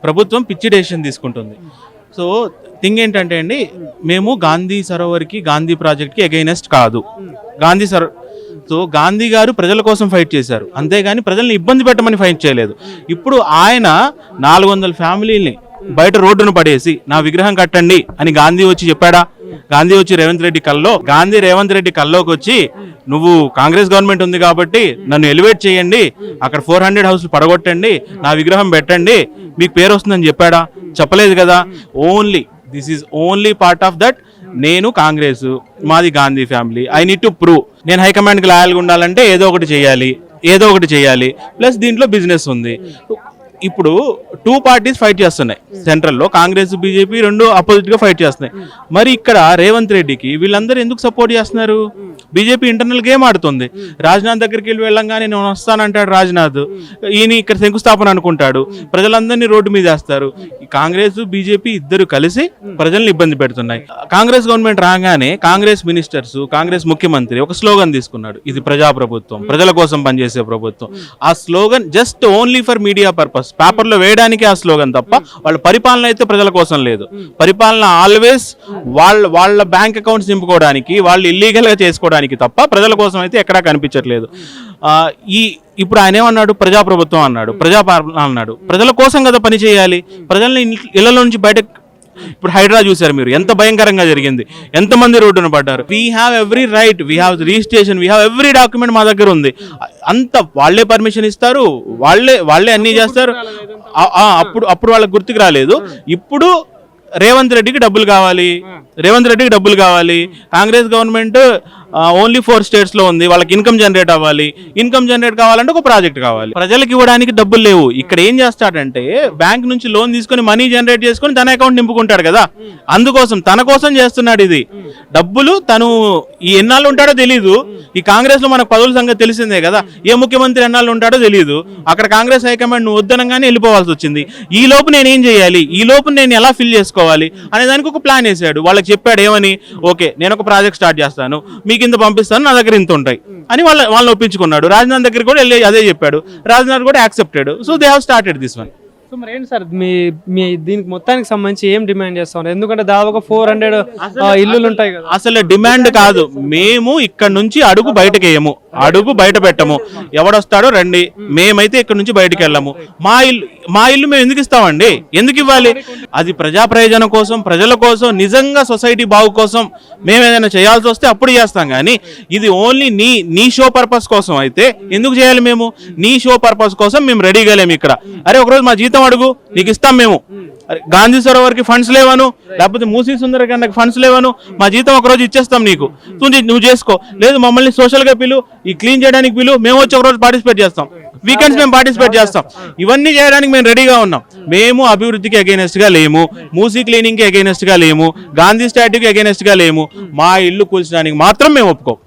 ప్రభుత్వం పిచ్చి డెసిషన్ తీసుకుంటుంది. సో థింగ్ ఏంటంటే అండి, మేము గాంధీ సరోవర్కి గాంధీ ప్రాజెక్ట్కి అగైనెస్ట్ కాదు. సో గాంధీ గారు ప్రజల కోసం ఫైట్ చేశారు, అంతేగాని ప్రజల్ని ఇబ్బంది పెట్టమని ఫైట్ చేయలేదు. ఇప్పుడు ఆయన 400 ఫ్యామిలీని బయట రోడ్డును పడేసి నా విగ్రహం కట్టండి అని గాంధీ వచ్చి చెప్పాడా? గాంధీ వచ్చి రేవంత్ రెడ్డి కల్లోకి వచ్చి నువ్వు కాంగ్రెస్ గవర్నమెంట్ ఉంది కాబట్టి నన్ను ఎలివేట్ చేయండి, అక్కడ 400 హౌస్లు పడగొట్టండి, నా విగ్రహం పెట్టండి, మీకు పేరు వస్తుందని చెప్పాడా? చెప్పలేదు కదా. This is only part of that. నేను కాంగ్రెస్, మాది Gandhi family, I need to prove. నేను హైకమాండ్కి లాయల్గా ఉండాలంటే ఏదో ఒకటి చేయాలి. ప్లస్ దీంట్లో బిజినెస్ ఉంది. ఇప్పుడు 2 పార్టీస్ ఫైట్ చేస్తున్నాయి సెంట్రల్లో, కాంగ్రెస్ బీజేపీ రెండు అపోజిట్ గా ఫైట్ చేస్తున్నాయి. మరి ఇక్కడ రేవంత్ రెడ్డికి వీళ్ళందరూ ఎందుకు సపోర్ట్ చేస్తున్నారు? బీజేపీ ఇంటర్నల్ గేమ్ ఆడుతుంది. రాజ్నాథ్ దగ్గరికి వెళ్ళంగానే నేను వస్తానంటాడు రాజ్నాథ్, ఈయన ఇక్కడ శంకుస్థాపన అనుకుంటాడు, ప్రజలందరినీ రోడ్డు మీద వేస్తారు. కాంగ్రెస్ బీజేపీ ఇద్దరు కలిసి ప్రజల్ని ఇబ్బంది పెడుతున్నాయి. కాంగ్రెస్ గవర్నమెంట్ రాగానే కాంగ్రెస్ మినిస్టర్స్, కాంగ్రెస్ ముఖ్యమంత్రి ఒక స్లోగన్ తీసుకున్నాడు, ఇది ప్రజాప్రభుత్వం, ప్రజల కోసం పనిచేసే ప్రభుత్వం. ఆ slogan just only for media purpose, పేపర్లో వేయడానికి ఆ స్లోగన్ తప్ప వాళ్ళ పరిపాలన అయితే ప్రజల కోసం లేదు. పరిపాలన ఆల్వేస్ వాళ్ళ బ్యాంక్ అకౌంట్స్ నింపుకోవడానికి, వాళ్ళు ఇల్లీగల్ గా చేసుకోవడానికి తప్ప ప్రజల కోసం అయితే ఎక్కడా కనిపించట్లేదు. ఇప్పుడు ఆయన ఏమన్నాడు? ప్రజాప్రభుత్వం అన్నాడు, ప్రజాపాలన అన్నాడు. ప్రజల కోసం కదా పని చేయాలి. ప్రజల్ని ఇళ్లలో నుంచి బయట, ఇప్పుడు హైడ్రా చూసారు మీరు, ఎంత భయంకరంగా జరిగింది, ఎంతమంది రోడ్డున పడ్డారు. We have every right, we have registration, we have every document మా దగ్గర ఉంది. అంత వాళ్ళే పర్మిషన్ ఇస్తారు, వాళ్ళే అన్ని చేస్తారు. అప్పుడు వాళ్ళకి గుర్తుకు రాలేదు. ఇప్పుడు రేవంత్ రెడ్డికి డబ్బులు కావాలి. కాంగ్రెస్ గవర్నమెంట్ ఓన్లీ 4 స్టేట్స్ లో ఉంది, వాళ్ళకి ఇన్కమ్ జనరేట్ అవ్వాలి. ఇన్కమ్ జనరేట్ కావాలంటే ఒక ప్రాజెక్ట్ కావాలి. ప్రజలకు ఇవ్వడానికి డబ్బులు లేవు. ఇక్కడ ఏం చేస్తాడంటే బ్యాంక్ నుంచి లోన్ తీసుకొని మనీ జనరేట్ చేసుకొని తన అకౌంట్ నింపుకుంటాడు కదా, అందుకోసం తన కోసం చేస్తున్నాడు ఇది. డబ్బులు తను ఈ ఎన్నాళ్ళు ఉంటాడో తెలియదు. ఈ కాంగ్రెస్ లో మనకు పదవుల సంగతి తెలిసిందే కదా, ఏ ముఖ్యమంత్రి ఎన్నాళ్ళు ఉంటాడో తెలియదు. అక్కడ కాంగ్రెస్ హైకమాండ్ నువ్వు వద్దనంగానే వెళ్ళిపోవాల్సి వచ్చింది. ఈ లోపు నేనేం చేయాలి, ఈ లోపు నేను ఎలా ఫిల్ చేసుకోవాలి అనే దానికి ఒక ప్లాన్ వేసాడు. వాళ్ళకి చెప్పాడు ఏమని, ఓకే నేను ఒక ప్రాజెక్ట్ స్టార్ట్ చేస్తాను, మీకు ఇంత పంపిస్తాను, నా దగ్గర ఇంత ఉంటాయి అని వాళ్ళని ఒప్పించుకున్నాడు. రాజ్నాథ్ దగ్గర కూడా వెళ్ళి అదే చెప్పాడు, రాజ్నాథ్ కూడా accepted. So they have started this one. So మరి ఏంటి సార్ మీ దీనికి మొత్తానికి సంబంధించి ఏం డిమాండ్ చేస్తాం? ఎందుకంటే దాదాపు 400 ఇల్లులు ఉంటాయి కదా. అసలు డిమాండ్ కాదు, మేము ఇక్కడ నుంచి అడుగు బయట పెట్టము. ఎవడొస్తాడో రండి, మేమైతే ఇక్కడ నుంచి బయటకు వెళ్ళము. మా ఇల్లు మేము ఎందుకు ఇస్తామండి? ఎందుకు ఇవ్వాలి? అది ప్రజా ప్రయోజనం కోసం, ప్రజల కోసం, నిజంగా సొసైటీ బాగు కోసం మేము ఏదైనా చేయాల్సి వస్తే అప్పుడు చేస్తాం. కానీ ఇది ఓన్లీ నీ షో పర్పస్ కోసం అయితే ఎందుకు చేయాలి? మేము నీ షో పర్పస్ కోసం మేము రెడీగా లేము ఇక్కడ. అరే ఒకరోజు మా జీతం అడుగు, నీకు ఇస్తాం మేము. గాంధీ సరోవర్కి ఫండ్స్ లేవను, లేకపోతే మూసీ సుందరకాండకి ఫండ్స్ లేవను, మా జీతం ఒకరోజు ఇచ్చేస్తాం నీకు, నువ్వు చేసుకో. లేదు మమ్మల్ని సోషల్ గా పిలు, ఈ క్లీన్ చేయడానికి పిలు, మేము వచ్చి ఒకరోజు పార్టిసిపేట్ చేస్తాం, వీకెండ్స్ మేము పార్టిసిపేట్ చేస్తాం. ఇవన్నీ చేయడానికి మేము రెడీగా ఉన్నాం. మేము అభివృద్ధికి అగైనెస్ట్ గా లేము, మూసీ క్లీనింగ్ కి అగైనెస్ట్ గా లేము, గాంధీ స్టాట్యూకి అగైనెస్ట్ గా లేము. మా ఇల్లు కూల్చడానికి మాత్రం మేము ఒప్పుకోం.